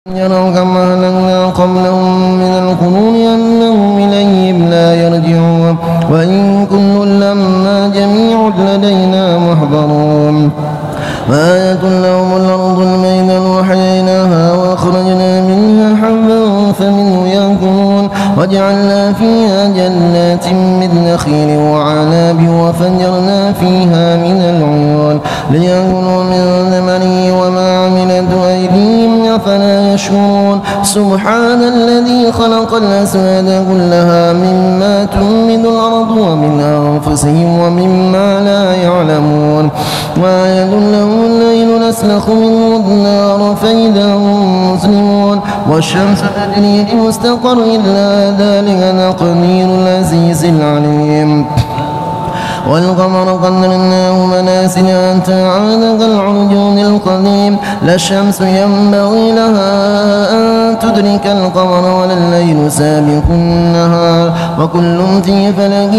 يروا كم أهلكنا قبلهم من القرون أنهم إليهم لا يرجعون وإن كل لما جميع لدينا محضرون وآية لهم الأرض الميدان وحييناها وأخرجنا منها حبا فمنه يأكلون وجعلنا فيها جنات من نخيل وعناب وفجرنا فيها من العيون ليأكلوا من ثمره وما عملت أيديهم أفلا يشكرون سبحان الذي خلق الأزواج كلها مما تنبت الأرض ومن أنفسهم ومما لا يعلمون وآية لهم الليل نسلخ منه النار فإذا هم مسلمون والشمس تجري لمستقر إلا ذلك تقدير العزيز العليم والقمر قدرناه منازل حتى عاد كالعرجون القديم لا الشمس ينبغي لها أن تدرك القمر ولا الليل سابق النهار وكل في فلك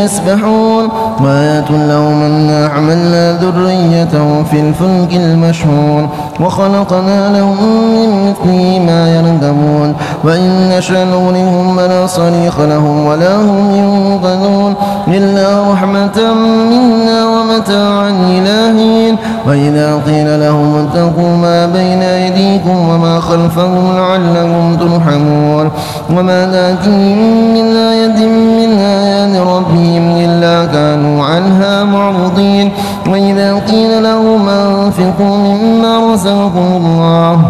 يسبحون وآية لهم أنا حملنا ذريته في الفلك المشحون وخلقنا لهم من مثله ما يركبون وإن نشأ نغرقهم فلا صريخ لهم ولا هم ينقذون إلا رحمة منا ومتاعا إلى حين وإذا قيل لهم اتقوا ما بين أيديكم وما خلفكم لعلكم ترحمون وما تأتيهم من آية من آيات ربهم إلا كانوا عنها معرضين وإذا قيل لهم أنفقوا مما رزقكم الله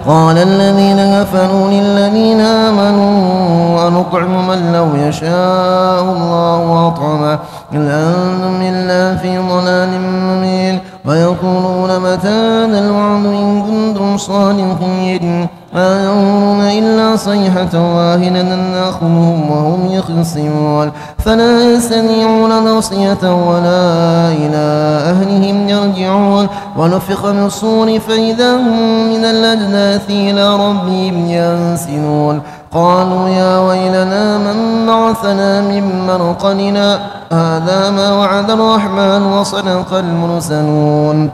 قال الذين كفروا للذين آمنوا أنطعم من لو يشاء الله أطعمه إن أنتم إلا في ضلال مبين ويقولون متى هذا الوعد إن كنتم صادقين ما ينظرون إلا صيحة واحدة نأخذهم وهم يخصمون فلا يستطيعون توصية ولا إلى أهلهم يرجعون ونفخ في الصور فإذا هم من الأجداث إلى ربهم ينسلون قالوا يا ويلنا من بعثنا من مرقدنا هذا ما وعد الرحمن وصدق المرسلون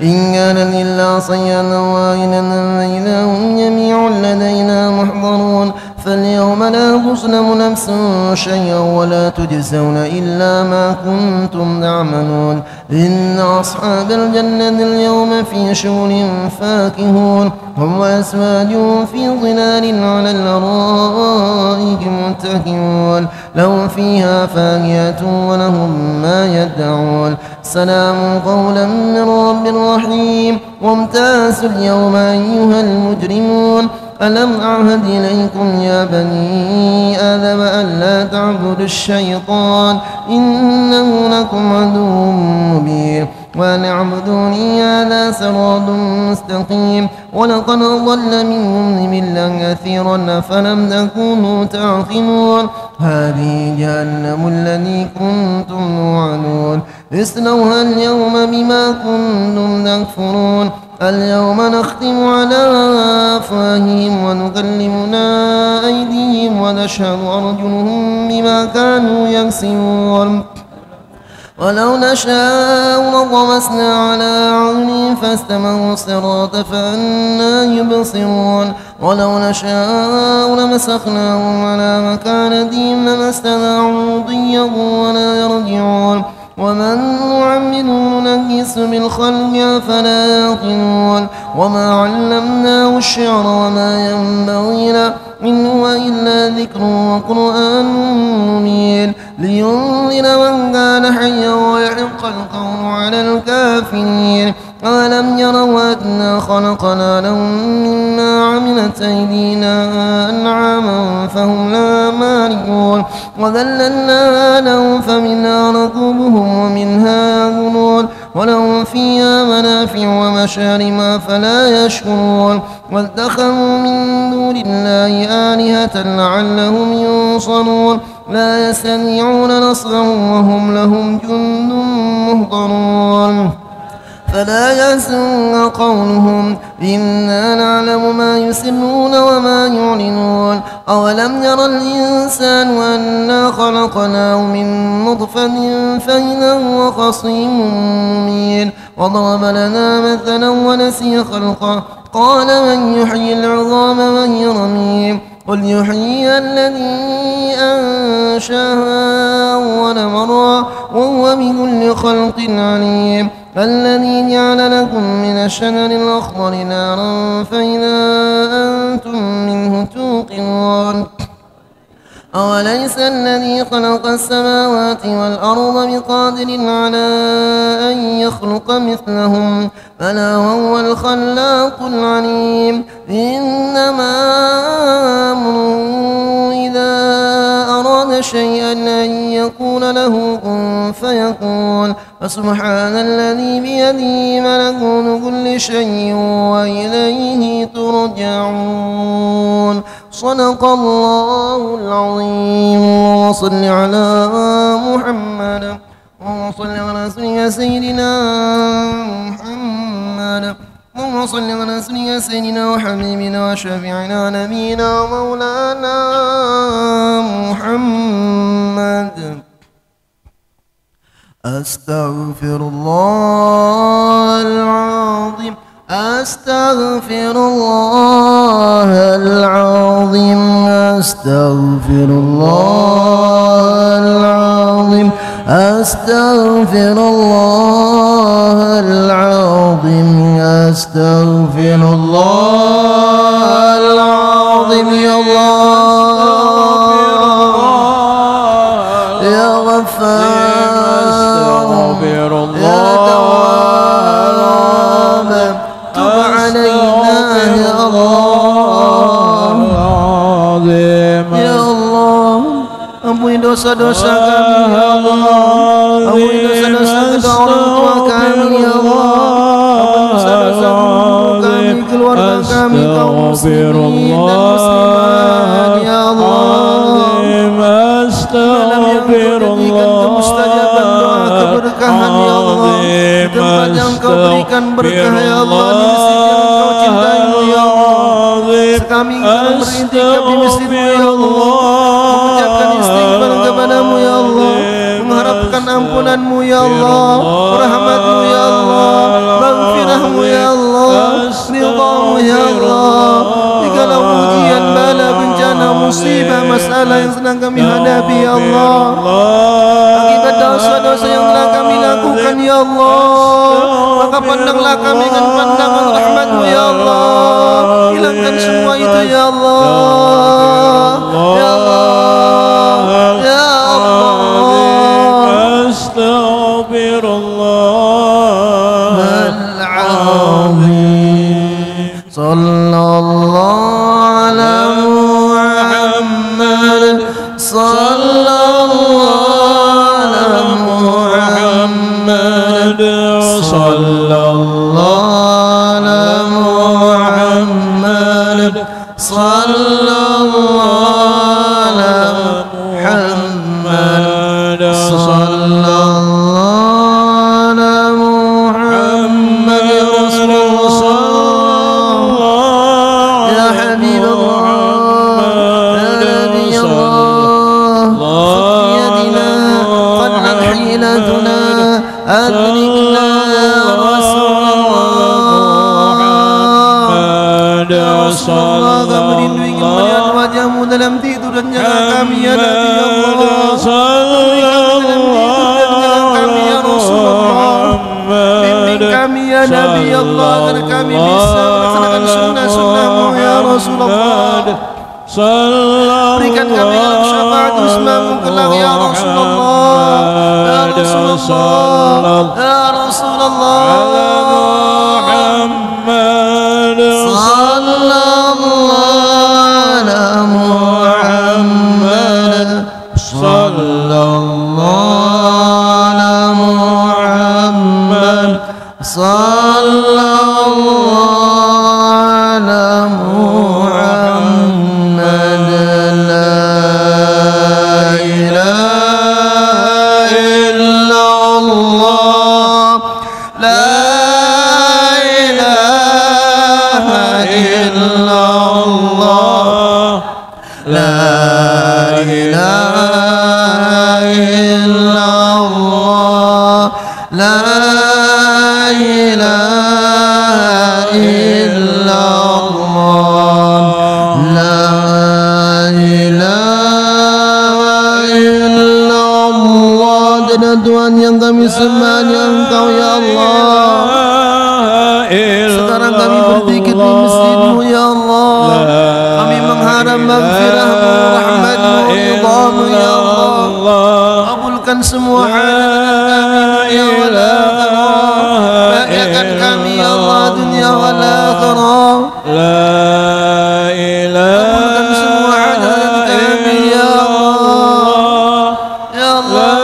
إن كان إلا صيحة واحدة فإذا هم جميع لدينا محضرون فاليوم لا تظلم نفس شيئا ولا تجزون إلا ما كنتم تعملون إن أصحاب الجنة اليوم في شغل فاكهون هم وأزواجهم في ظلال على الأرائك متكئون لهم فيها فاكهة ولهم ما يدعون سلام قولا من رب رحيم وامتازوا اليوم أيها المجرمون ألم أعهد إليكم يا بني آدم ألا تعبدوا الشيطان إنه لكم عدو مبين وأن اعبدوني هذا صراط مستقيم ولقد ضل منهم جبلا كثيرا أفلم تكونوا تعقلون هذه جهنم التي كنتم توعدون اصلوها اليوم بما كنتم تكفرون اليوم نختم على أفواههم ونكلمنا أيديهم ونشهد أرجلهم بما كانوا يكسبون ولو نشاء لطمسنا على أعينهم فاستمعوا الصراط فأنى يبصرون ولو نشاء لمسخناهم على مكانتهم لما استطاعوا ضيا ولا يرجعون ومن نعمره ننكس بالخلق أفلا يعقلون وما علمناه الشعر وما ينبغي له إن هو إلا ذكر وقرآن مبين لينذر من كان حيا ويحق القول على الكافرين أولم يروا أنا خلقنا لهم مما عملت أيدينا أنعاما فهم لا مالكون وذللناها لهم فمنها ركوبهم ومنها يأكلون ولهم فيها منافع ومشارب فلا يشكرون واتخذوا من دون الله آلهة لعلهم ينصرون لا يستطيعون نصرهم وهم لهم جند مهضرون فلا يحزنك قولهم إنا نعلم ما يسرون وما يعلنون أولم ير الإنسان أنا خلقناه من نطفة فإذا هو خصيم مبين وضرب لنا مثلا ونسي خلقه قال من يحيي العظام وهي رميم قل يحيي الذي أنشاها أول مرة وهو بكل خلق عليم الذي جعل لكم من الشجر الأخضر نارا فإذا أنتم منه توقدون أوليس الذي خلق السماوات والأرض بقادر على أن يخلق مثلهم بلى وهو الخلاق العليم إنما أمره إذا أراد شيئا أن يقول له كن فيكون فسبحان الذي بيده ملكوت كل شيء وإليه ترجعون صدق الله العظيم وصل على محمد وصل على سيدنا محمد وصل على سيدنا وحبيبنا وشفيعنا نبينا مولانا محمد أستغفر الله العظيم أستغفر الله العظيم أستغفر الله العظيم أستغفر الله العظيم أستغفر الله العظيم يا الله يا غفار أستغفر يا تواب تب علينا يا الله يا الله ampuni dosa-dosa kami ya Allah ampuni dosa-dosa kedua orang tua kami ya Allah ampuni dosa-dosa guru kami keluarga kami kaum muslimin dan muslimat ya Allah Astaghfirullah kemustajaban doa keberkahan ya Allah di tempat yang kau berikan berkah ya Allah di masjid yang kau cintai ya Allah kami berintikaf di masjid-Mu ya Allah mengucapkan istighfar kepadamu ya Allah mengharapkan ampunan-Mu ya Allah rahmat-Mu ya Allah maghfirah-Mu ya Allah ridha-Mu ya Allah segala ujian bala bencana musibah masalah yang sedang kami hadapi ya Allah akibat dosa-dosa yang telah kami lakukan ya Allah maka pandanglah kami dengan pandangan rahmat-Mu ya Allah hilangkan semua itu ya Allah ya Allah ya Allah astaghfirullah al-azim sallallahu ala Muhammad sallallahu ala Muhammad sallallahu ala Muhammad sallallahu ala Muhammad sallallahu ala Muhammad ya Rasulullah ya Habibullah ya Nabi Allah khutiyadina qadlan hilatuna adrikna Rasulullah kami rindu ingin melihat wajah-Mu dalam tidur dan jaga kami ya Nabi Allah kami ya Rasulullah bimbing kami ya Nabi Allah agar kami bisa melaksanakan sunnah-sunnah-Mu ya Rasulullah berikan kami syafaat husna-Mu kelak ya Rasulullah ya Rasulullah ya Rasulullah La ilaha illallah Allah, la ilaha illallah. Tiada Tuhan yang kami sembah Engkau ya Allah. Sekarang kami berzikir di masjid-Mu ya Allah. Kami mengharap maghfirah-Mu, rahmat-Mu, ridha-Mu ya Allah. Kabulkan semua hajat kami ya Allah. Bahagiakan kami ya Allah dunia wal akhirah. La ilaha. Kabulkan semua hajat kami ya Allah. Ya Allah,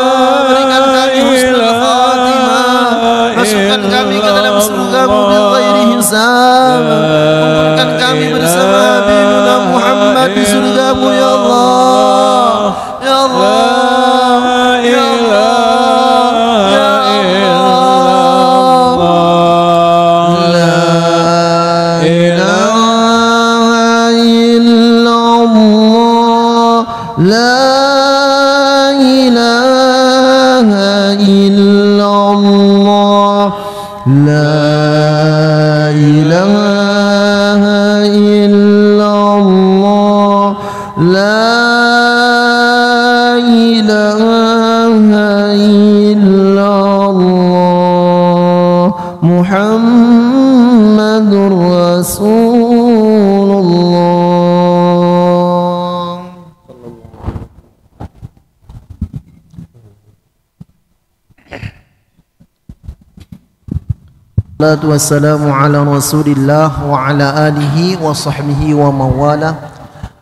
berikan kami husnul khatimah. Masukkan kami ke dalam surga-Mu bighairi hisab. Kumpulkan kami bersama Habibuna Muhammad di surga-Mu ya Allah. Ya Allah, ya Allah, ya Allah. La ilaha illallah, la ilaha illallah, la ilaha illallah, la ilaha illallah, Muhammadur Rasulullah. Salatu wassalamu ala Rasulillah wa ala alihi wa sahbihi wa mawala.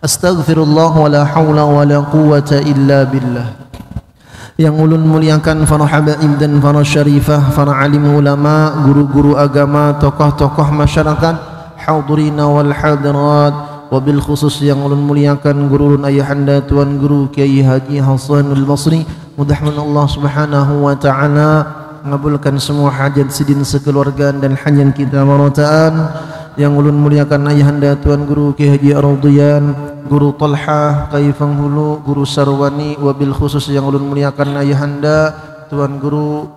Astaghfirullah wa la hawla wa la quwwata illa billah. Yang ulun muliakan para habaib dan para syarifah, para alim ulama, guru-guru agama, tokoh-tokoh masyarakat, hadirina wal hadirat, wabil khusus yang ulun muliakan guru ulun ayahanda Tuan Guru Kiai Haji Hasanul Basri. Mudah-mudahan Allah Subhanahu wa taala mengabulkan semua hajat sidin sekeluarga dan hajat kita marataan. Yang ulun muliakan ayahanda Tuan Guru Kiai Haji Ar-Radiyan, Guru Talha Kaifang Hulu, Guru Sarwani, wabil khusus yang ulun muliakan ayahanda Tuan Guru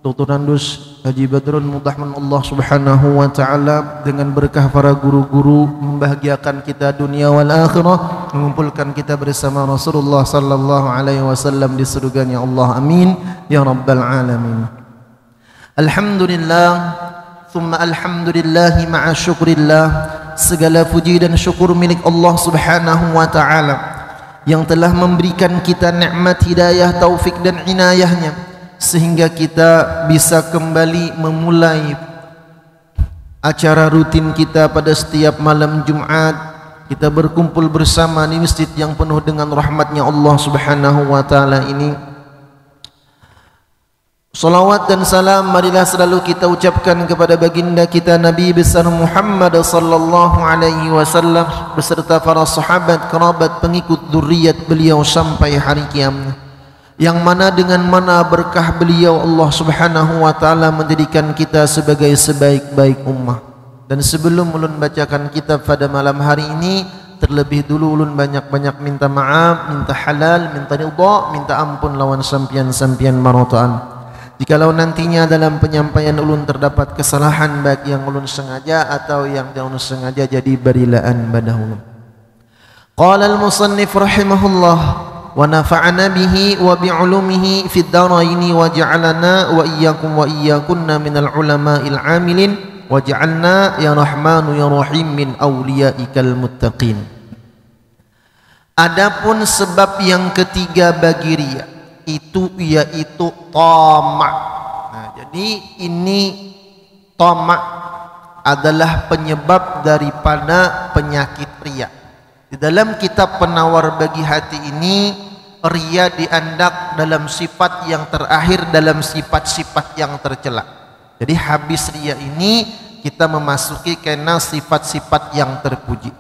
Dr. Nandus Haji Badrun. Mudah-mudahan Allah Subhanahu wa taala dengan berkah para guru-guru membahagiakan kita dunia wal akhirah, mengumpulkan kita bersama Rasulullah sallallahu alaihi wasallam di surganya Allah. Amin ya rabbal alamin. Alhamdulillah, thumma alhamdulillah ma'a syukrillah. Segala puji dan syukur milik Allah Subhanahu wa taala yang telah memberikan kita nikmat hidayah, taufik dan inayahnya sehingga kita bisa kembali memulai acara rutin kita pada setiap malam Jumat. Kita berkumpul bersama di masjid yang penuh dengan rahmatnya Allah Subhanahu wa taala ini. Salawat dan salam marilah selalu kita ucapkan kepada baginda kita Nabi besar Muhammad sallallahu alaihi wasallam beserta para sahabat, kerabat, pengikut zuriat beliau sampai hari kiamat. Yang mana dengan mana berkah beliau Allah Subhanahu wa taala menjadikan kita sebagai sebaik-baik ummah. Dan sebelum ulun bacakan kitab pada malam hari ini, terlebih dulu ulun banyak-banyak minta maaf, minta halal, minta ridha, minta ampun lawan sampian-sampian marataan. Jikalau nantinya dalam penyampaian ulun terdapat kesalahan baik yang ulun sengaja atau yang tidak ulun sengaja, jadi berilaan pada ulun. Qala al-musannif rahimahullah wa nafa'ana bihi wa bi'ulumihi fid daraini wa ja'alana wa iyyakum wa iyyakunna minal ulama'il 'amilin wa ja'alna ya rahmanu ya rahim min awliyaikal muttaqin. Adapun sebab yang ketiga bagi riya itu yaitu tamak. Nah, jadi ini tamak adalah penyebab daripada penyakit riya. Di dalam kitab Penawar Bagi Hati ini, riya diandak dalam sifat yang terakhir dalam sifat-sifat yang tercela. Jadi habis riya ini kita memasuki kena sifat-sifat yang terpuji.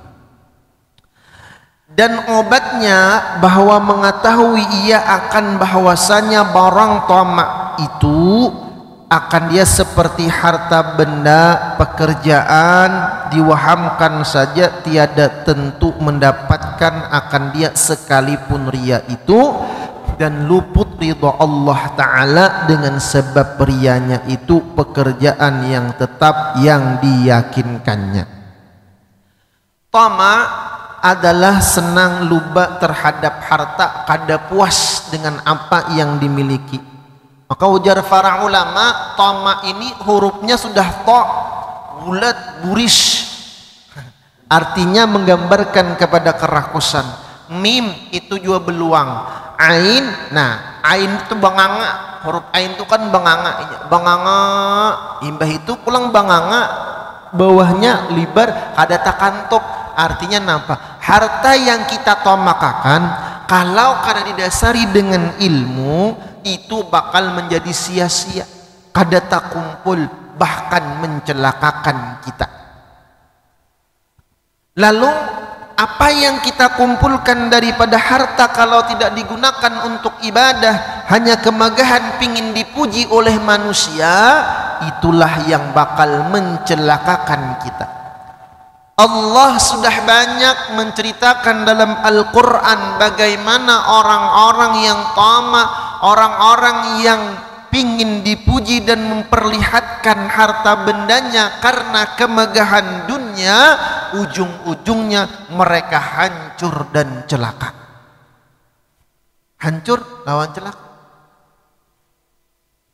Dan obatnya bahwa mengetahui ia akan bahwasanya barang tamak itu akan dia seperti harta benda, pekerjaan, diwahamkan saja tiada tentu mendapatkan akan dia sekalipun riya itu, dan luput ridha Allah Ta'ala dengan sebab riyanya itu pekerjaan yang tetap yang diyakinkannya. Tama adalah senang luba terhadap harta, kada puas dengan apa yang dimiliki. Maka ujar para ulama, tama ini hurufnya sudah to, bulat, buris. Artinya menggambarkan kepada kerakusan. Mim itu juga beluang. Ain, nah ain itu banganga. Huruf ain itu kan banganga. Banganga, imbah itu pulang banganga. Bawahnya libar, ada takantuk. Artinya nampak harta yang kita tomakakan kalau kada didasari dengan ilmu itu bakal menjadi sia-sia, kada tak kumpul, bahkan mencelakakan kita. Lalu apa yang kita kumpulkan daripada harta kalau tidak digunakan untuk ibadah, hanya kemegahan pingin dipuji oleh manusia, itulah yang bakal mencelakakan kita. Allah sudah banyak menceritakan dalam Al-Quran bagaimana orang-orang yang tama, orang-orang yang pingin dipuji dan memperlihatkan harta bendanya karena kemegahan dunia, ujung-ujungnya mereka hancur dan celaka. Hancur lawan celaka.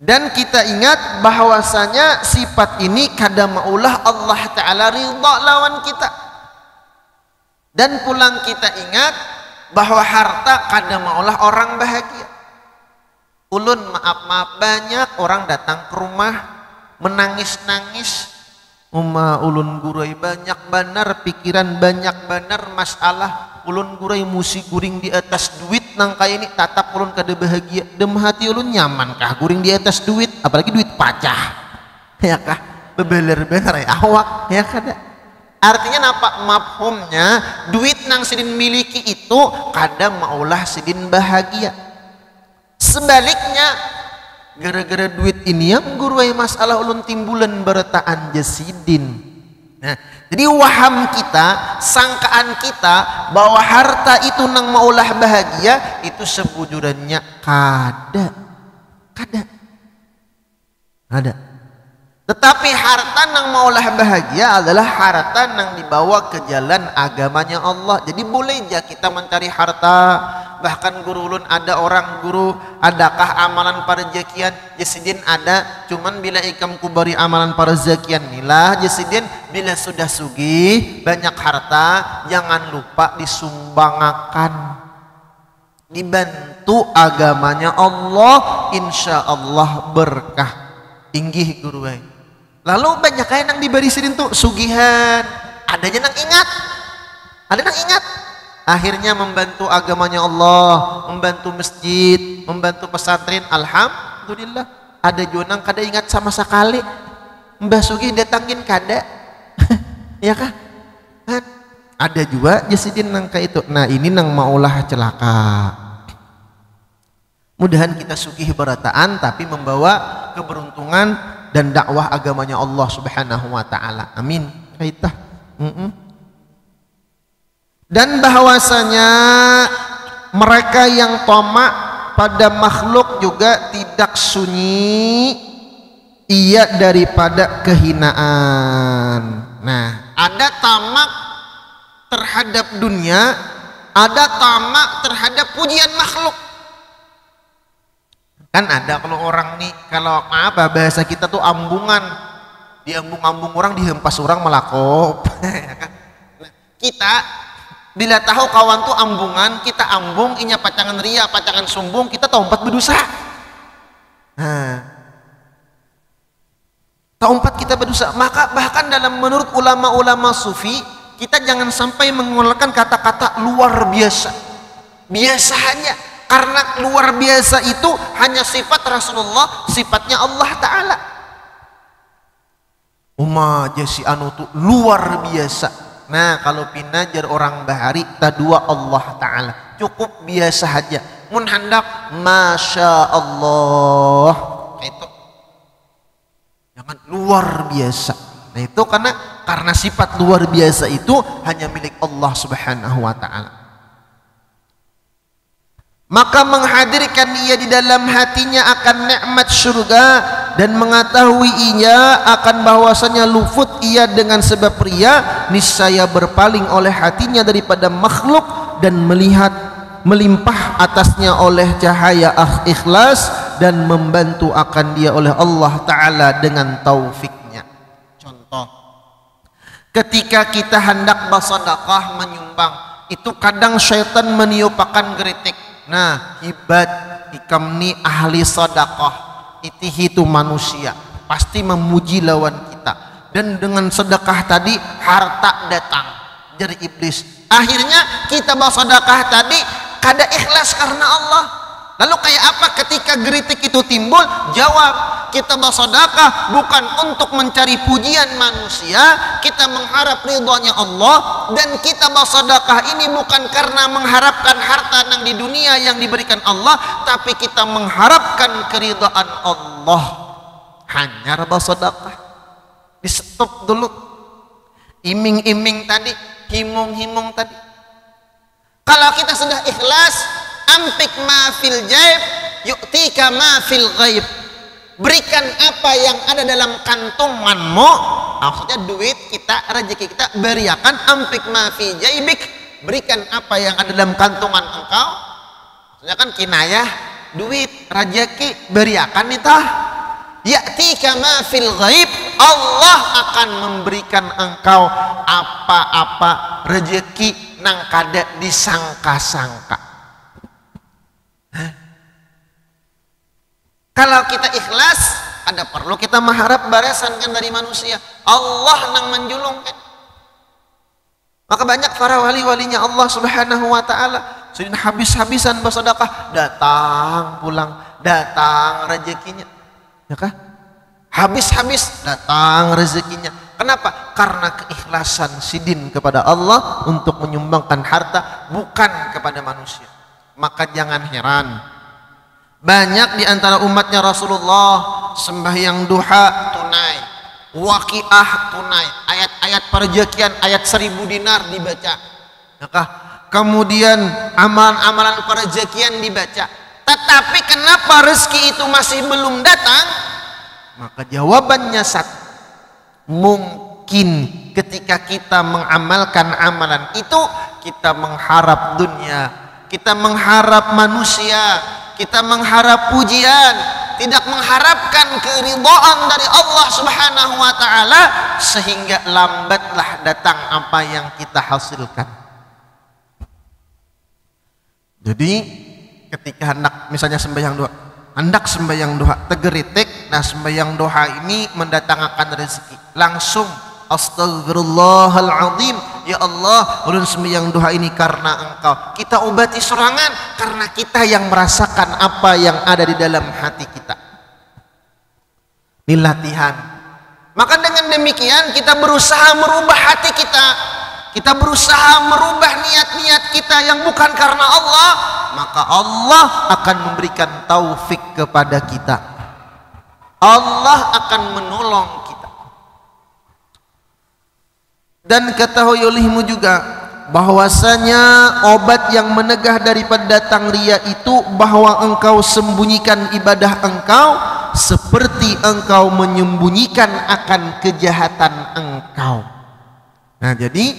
Dan kita ingat bahwasanya sifat ini kada maulah Allah Ta'ala ridha lawan kita. Dan pulang kita ingat bahwa harta kada maulah orang bahagia. Ulun maaf-maaf banyak orang datang ke rumah menangis-nangis. Ulun gurai banyak benar, pikiran banyak benar masalah. Ulun gurai musi guring di atas duit nang kaya ini tatap ulun kada bahagia. Dem hati ulun nyaman kah guring di atas duit, apalagi duit pacah. Ya kah? Bebeler-beler ya awak, ya kada. Artinya apa mafhumnya? Duit nang sidin miliki itu kada maulah sidin bahagia. Sebaliknya gara-gara duit ini yang gurai masalah ulun timbulan berataan jasidin. Nah, jadi waham kita, sangkaan kita bahwa harta itu nang maulah bahagia itu sebujurannya kada. Tetapi harta nang maulah bahagia adalah harta nang dibawa ke jalan agamanya Allah. Jadi boleh aja kita mencari harta. Bahkan guru ulun ada orang guru, adakah amalan parjakian? Jasidin ada, cuman bila ikam kubari amalan parjakian nilah jasidin bila sudah sugih banyak harta jangan lupa disumbangakan, dibantu agamanya Allah, insya Allah berkah. Inggih guru. Lalu banyak kayak nang diberi sidin tuh sugihan, adanya nang ingat, ada nang ingat. Akhirnya membantu agamanya Allah, membantu masjid, membantu pesantren. Alhamdulillah. Ada juga nang kada ingat sama sekali. Mbah Sugih datangin kada. Ya kah? Ada juga jasidin nang kayak itu. Nah ini nang maulah celaka. Mudahan kita sugih berataan tapi membawa keberuntungan dan dakwah agamanya Allah Subhanahu wa taala. Amin. Kaitah. Dan bahwasanya mereka yang tamak pada makhluk juga tidak sunyi ia daripada kehinaan. Nah, ada tamak terhadap dunia, ada tamak terhadap pujian makhluk. Kan ada kalau orang nih, kalau apa bahasa kita tuh ambungan, diambung-ambung orang, dihempas orang melakop. Kita bila tahu kawan tuh ambungan, kita ambung, inya pacangan ria, pacangan sombong, kita taumpat berdosa. Taumpat kita berdosa. Maka bahkan dalam menurut ulama-ulama sufi, kita jangan sampai mengeluarkan kata-kata luar biasa. Biasa hanya. Karena luar biasa itu hanya sifat Rasulullah, sifatnya Allah Ta'ala. Jasi anu tuh luar biasa. Nah kalau pinajar orang bahari tadua Allah Ta'ala cukup biasa saja. Mun hendak Masya Allah itu jangan luar biasa. Nah itu karena sifat luar biasa itu hanya milik Allah Subhanahu wa Ta'ala. Maka menghadirkan ia di dalam hatinya akan nikmat surga dan mengetahui ia akan bahwasanya luput ia dengan sebab ria, niscaya berpaling oleh hatinya daripada makhluk dan melihat melimpah atasnya oleh cahaya ikhlas dan membantu akan dia oleh Allah Ta'ala dengan taufiknya. Contoh, ketika kita hendak bersedekah menyumbang, itu kadang syaitan meniupakan geritik. Nah, hibat ikamni ahli sedekah, itu manusia pasti memuji lawan kita, dan dengan sedekah tadi harta datang dari iblis. Akhirnya kita bersedekah tadi kada ikhlas karena Allah. Lalu kayak apa ketika geritik itu timbul? Jawab, kita bersedekah bukan untuk mencari pujian manusia, kita mengharap ridhonya Allah, dan kita bersedekah ini bukan karena mengharapkan harta yang di dunia yang diberikan Allah, tapi kita mengharapkan keridhaan Allah. Hanya bersedekah. Di stop dulu. Iming-iming tadi, himung-himung tadi. Kalau kita sudah ikhlas, ampik ma fil jaib yu'tika ma fil ghaib, berikan apa yang ada dalam kantonganmu, maksudnya duit kita, rezeki kita, beriakan. Ampik ma fi jaibik, berikan apa yang ada dalam kantongan engkau, maksudnya kan kinayah duit, rezeki, beriakan itu. Ya'tika ma fil ghaib, Allah akan memberikan engkau apa-apa rezeki nang kada disangka-sangka. Kalau kita ikhlas, ada perlu kita mengharap balasan kan dari manusia. Allah nang menjulungkan. Maka banyak para wali-walinya Allah Subhanahu wa taala sudah habis-habisan bersedekah, datang pulang, datang rezekinya. Ya kah? Habis-habis datang rezekinya. Kenapa? Karena keikhlasan sidin kepada Allah untuk menyumbangkan harta, bukan kepada manusia. Maka jangan heran, banyak di antara umatnya Rasulullah sembahyang duha tunai, waqiah tunai, ayat-ayat perjakian, ayat 1000 dinar dibaca. Maka kemudian amalan-amalan perjakian dibaca. Tetapi kenapa rezeki itu masih belum datang? Maka jawabannya satu, mungkin ketika kita mengamalkan amalan itu, kita mengharap dunia, kita mengharap manusia, kita mengharap pujian, tidak mengharapkan keridhaan dari Allah Subhanahu wa taala, sehingga lambatlah datang apa yang kita hasilkan. Jadi ketika hendak misalnya sembahyang doa, hendak sembahyang doa tegeritik, nah sembahyang doa ini mendatangkan rezeki, langsung Astaghfirullahaladzim, ya Allah, ulun sembahyang doa ini karena engkau. Kita obati serangan karena kita yang merasakan apa yang ada di dalam hati kita. Ini latihan. Maka dengan demikian kita berusaha merubah hati kita, kita berusaha merubah niat-niat kita yang bukan karena Allah, maka Allah akan memberikan taufik kepada kita. Allah akan menolong kita. Dan ketahui olehmu juga bahwasanya obat yang menegah daripada datang ria itu bahwa engkau sembunyikan ibadah engkau seperti engkau menyembunyikan akan kejahatan engkau. Nah, jadi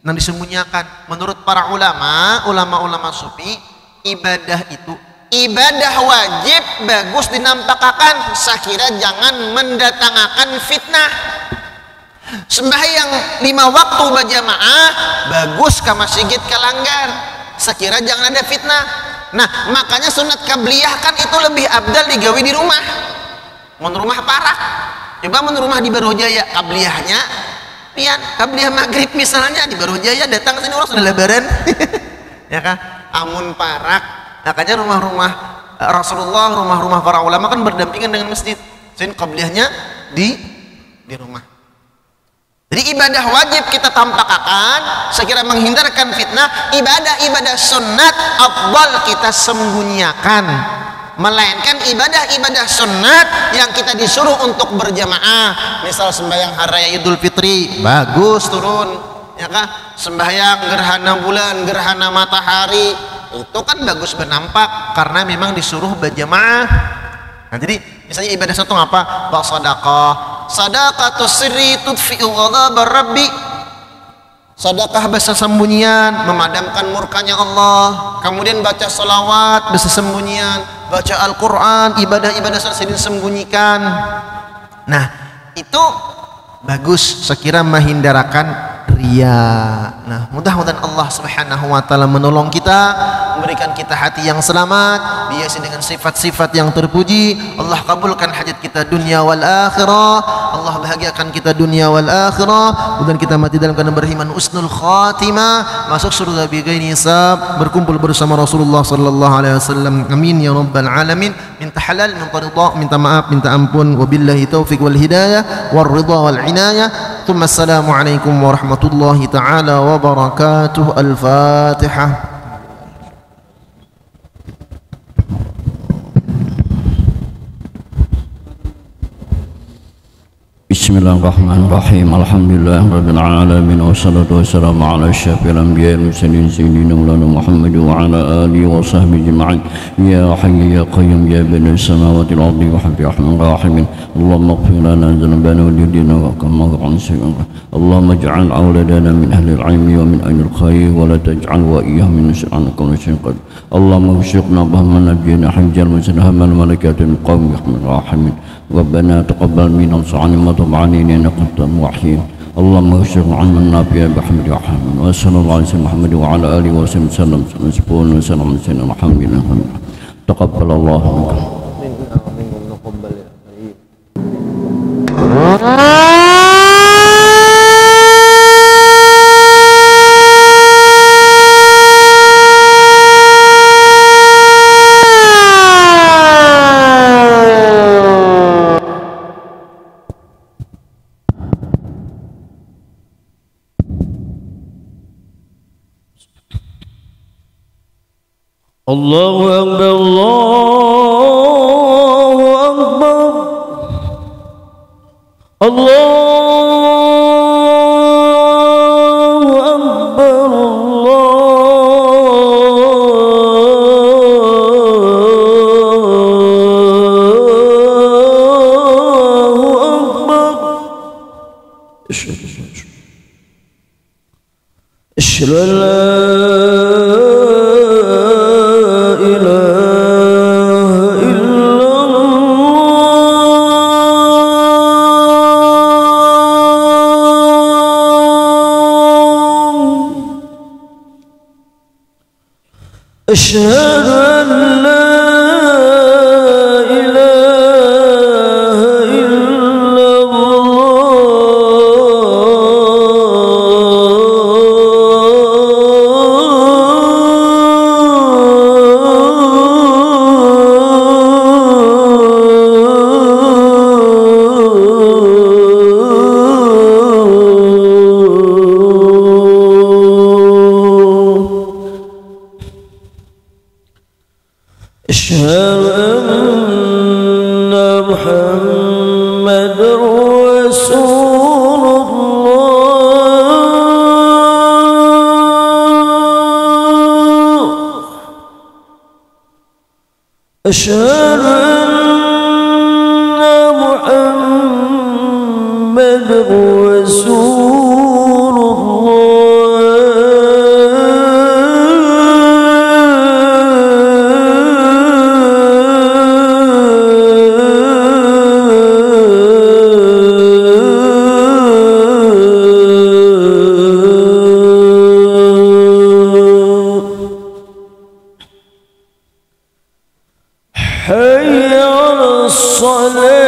yang disembunyikan menurut para ulama sufi, ibadah itu ibadah wajib bagus dinampakkan, sakira jangan mendatangkan fitnah. Sembahyang 5 waktu berjamaah bagus ke masjid kelanggar, sekira jangan ada fitnah. Nah, makanya sunat qabliyah kan itu lebih abdal digawi di rumah. Mun rumah parak, coba mun rumah di Barojaya qabliyahnya pian, qabliyah maghrib misalnya di Barojaya, datang ke sini orang sudah lebaran. Ya kan? Amun parak, makanya rumah-rumah Rasulullah, rumah-rumah para ulama kan berdampingan dengan masjid. Jadi qabliyahnya di rumah. Jadi ibadah wajib kita tampakkan, sekira menghindarkan fitnah. Ibadah sunnat afdal kita sembunyikan, melainkan ibadah sunnat yang kita disuruh untuk berjamaah. Misal sembahyang hari raya Idul Fitri bagus turun, ya kan? Sembahyang gerhana bulan, gerhana matahari itu kan bagus bernampak karena memang disuruh berjamaah. Nah, jadi Misalnya ibadah satu apa? Sedekah. Sadaqatus sirri tudfi'u ghadabar rabbi. Sedekah bersembunyian memadamkan murkanya Allah. Kemudian baca salawat bersembunyian, baca Al-Quran, ibadah-ibadah disembunyikan. Nah, itu bagus sekira menghindarkan ria. Nah, mudah-mudahan Allah Subhanahu wa taala menolong kita, memberikan kita hati yang selamat, dihiasi dengan sifat-sifat yang terpuji. Allah kabulkan hajat kita dunia wal akhirah. Allah bahagiakan kita dunia wal akhirah. Kemudian kita mati dalam keadaan beriman husnul khatimah, masuk surga bi ghairi hisab, berkumpul bersama Rasulullah sallallahu alaihi wasallam. Amin ya rabbal alamin. Minta halal, minta ridha, minta maaf, minta ampun. Wabillahi taufik wal hidayah war ridha wal inayah. Assalamualaikum warahmatullahi taala wabarakatuh. Al-Fatihah. Bismillahirrahmanirrahim. Alhamdulillahirabbil alamin wassalatu wassalamu ala asyrafil anbiya'i wal mursalin sayyidina Muhammad wa ala alihi wa sahbihi ajma'in. Ya hayyu ya qayyum ya bani samawati wal ardi wa habbi rahman rahimin. Allahumma ighfir lana dhunubana wa lidina wa kama ghafara. Allahumma ij'al awladana min ahli al-'ilmi wa min ahli al-khair wa la taj'al wa iyyahum min syai'anika wa syai'an. Allahumma wfiqna bahman nabiyina hajjal musliman malakatul qawmi rahimin. Rabbana taqabbal minna wa tub 'alaina innaka antal wahhab. Allahumma ighfir 'anna bi rahmatika ya arhamar. Wa sallallahu alaihi Muhammad wa ala alihi wa sallam. Alhamdulillah. Taqabbalallahu minkum. Allahu Akbar, Allahu Akbar, Allahu Akbar, Allahu Akbar. Asyhadu an la أشهد أن لا إله إلا أشهد أن محمد رسول الله أشهد أن محمد رسول حي على الصلاة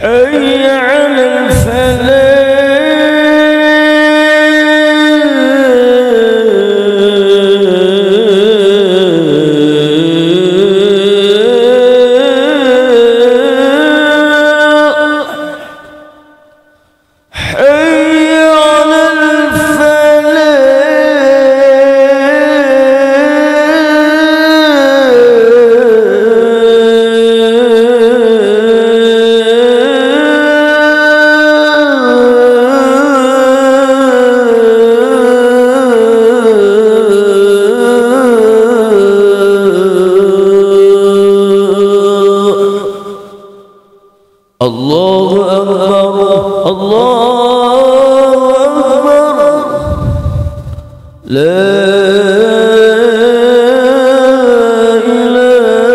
حي على الفلاح الله أكبر الله أكبر لا إله إلا الله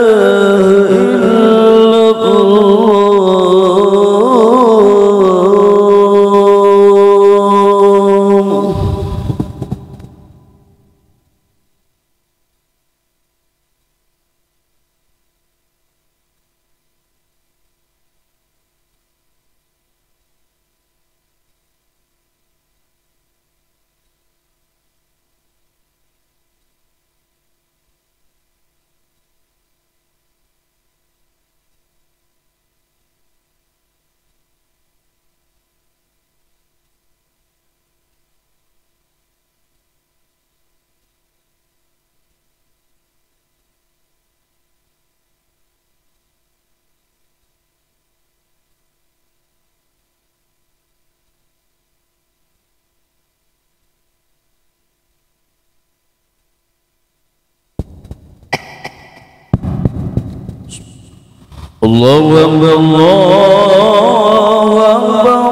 الله أكبر الله أكبر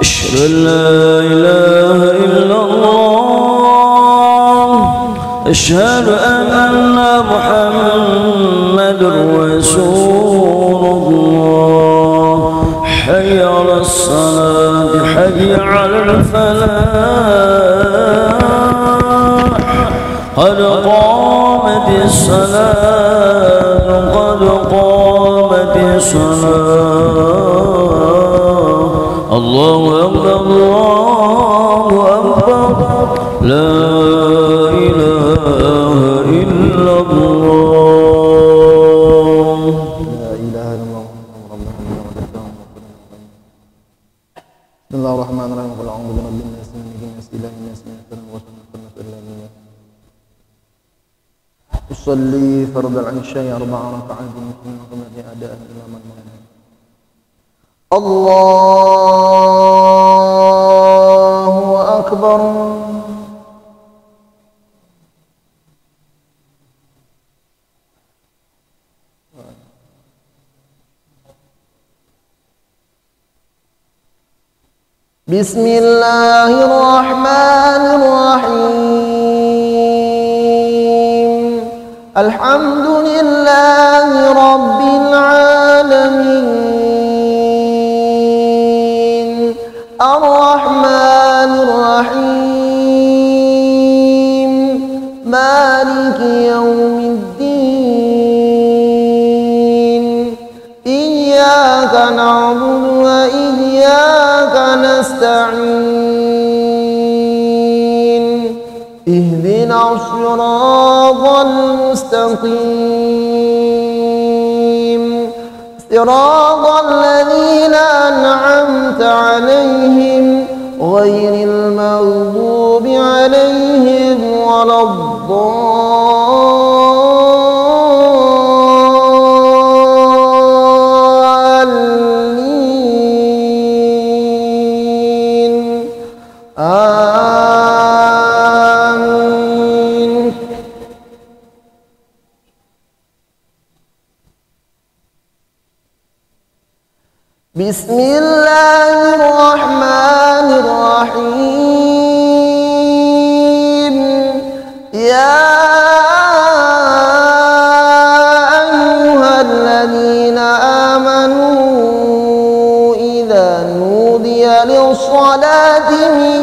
أشهد أن لا إله إلا الله أشهد أن محمد رسول الله حي على الصلاة حي على الفلاح قد قامت الصلاة قد قامت الصلاة الله أكبر الله أكبر لا إله إلا الله لا إله إلا الله بسم الله الرحمن الرحيم قل أعوذ برب الناس ملك الناس إله الناس من شر الوسواس الخناس الذي أصلي فرض العشاء 4 ركعات من قبل أداء إلى من الله أكبر بسم الله الرحمن الرحيم الحمد لله رب العالمين الرحمن الرحيم مالك يوم الدين إياك نعبد وإياك نستعين اهدنا الصراط المستقيم صراط الذين أنعمت عليهم غير المغضوب عليهم ولا الضالين آمين بسم الله الرحمن الرحيم يا أيها الذين آمنوا إذا نودي للصلاة من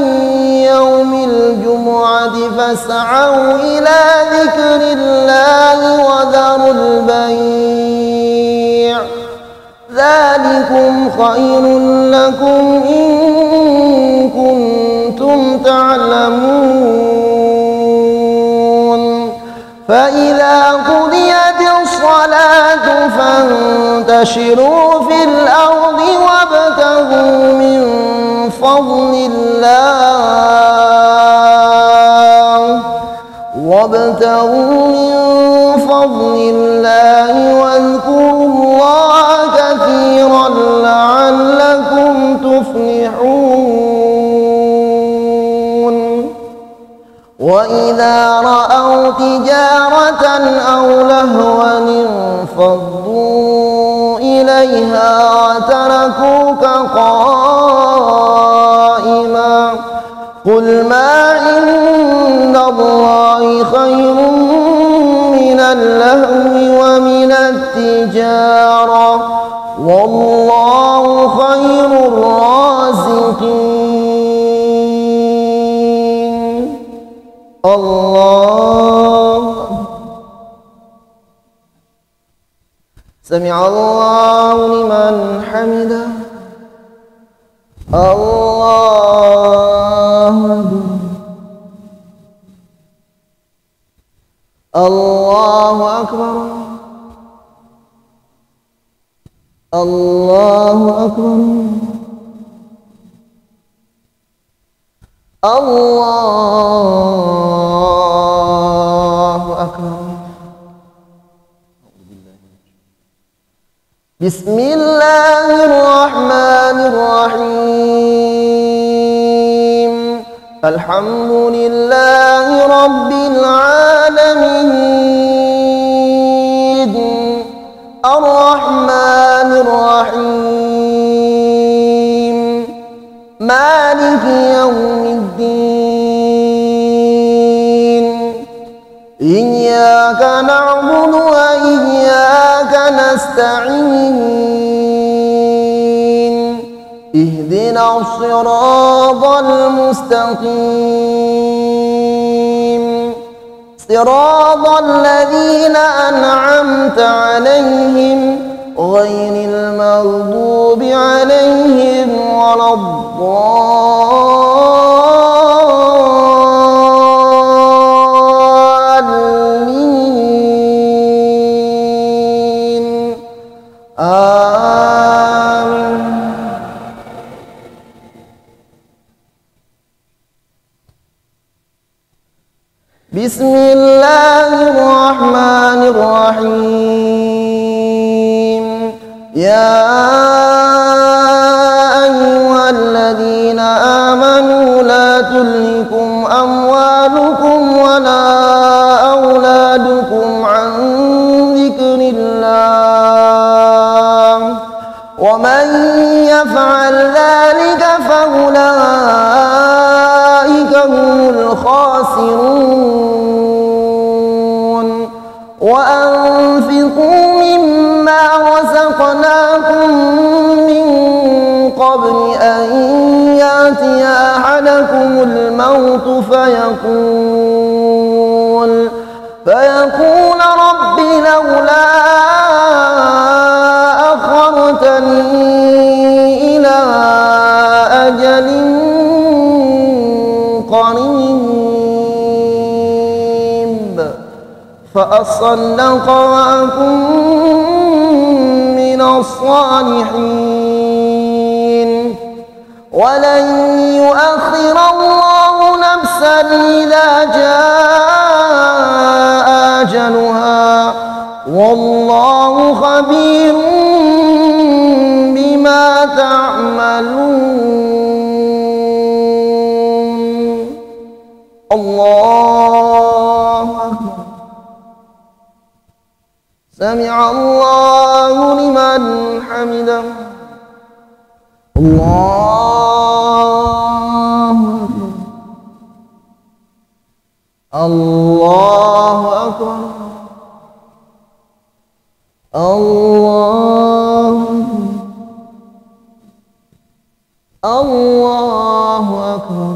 يوم الجمعة فاسعوا إلى ذكر الله وذروا البيع ذلكم خير لكم إن كنتم تعلمون فإذا قضيت الصلاة فانتشروا في الأرض وابتغوا من فضل الله واذكروا الله كثيرا لعلكم تفلحون وإذا رأوا تجارة أو لهوا انفضوا إليها وتركوك قائما قل ما عند الله خير من اللهو ومن التجارة والله خير الرازقين الله سمع الله لمن حمده الله أكبر الله أكبر الله أكبر بسم الله الرحمن الرحيم الحمد لله رب العالمين الرحمن الرحيم مالك يوم الدين إياك نعبد وإياك نستعين اهدنا الصراط المستقيم صراط الذين أنعمت عليهم غير المغضوب عليهم ولا الضالين آمين بسم الله الرحمن الرحيم يا أيها الذين آمنوا لا تلهكم أموالكم ولا أولادكم عن ذكر الله ومن يفعل ذلك فأولئك هم الخاسرون وأنفقوا مما رزقناكم من قبل أن يأتي أحدكم الموت فيقول رب لولا أخرتني إلى أجل قريب فأصدق وأكن من الصالحين ولن يؤخر الله نفسا إذا جاء أجلها والله خبير بما تعملون الله أكبر سمع الله لمن حمده الله الله أكبر الله الله أكبر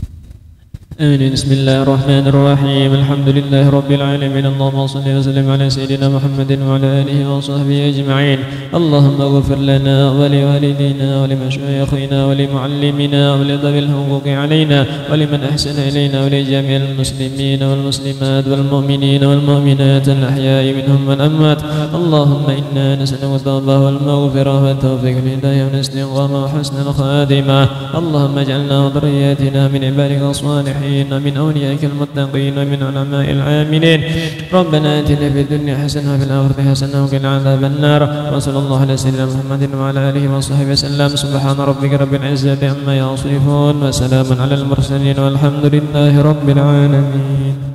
آمين. بسم الله الرحمن الرحيم. الحمد لله رب العالمين. اللهم صل وسلم على سيدنا محمد وعلى آله وصحبه أجمعين. اللهم اغفر لنا ولوالدينا ولمشايخنا ولمعلمنا ولذوي الحقوق علينا ولمن أحسن إلينا ولجميع المسلمين والمسلمات والمؤمنين والمؤمنات الأحياء منهم والأموات. اللهم إنا نسألك التوبة والمغفرة والتوفيق والهداية والاستقامة وحسن الخاتمة. اللهم اجعلنا وذرياتنا من عبادك الصالحين من أوليائك المتقين ومن علماء العاملين. ربنا آتنا في الدنيا حسنة وفي الآخرة حسنة وقنا عذاب النار. وصلى الله على سيدنا محمد وعلى آله وصحبه وسلم. سبحان ربك رب العزة عما يصفون وسلام على المرسلين والحمد لله رب العالمين.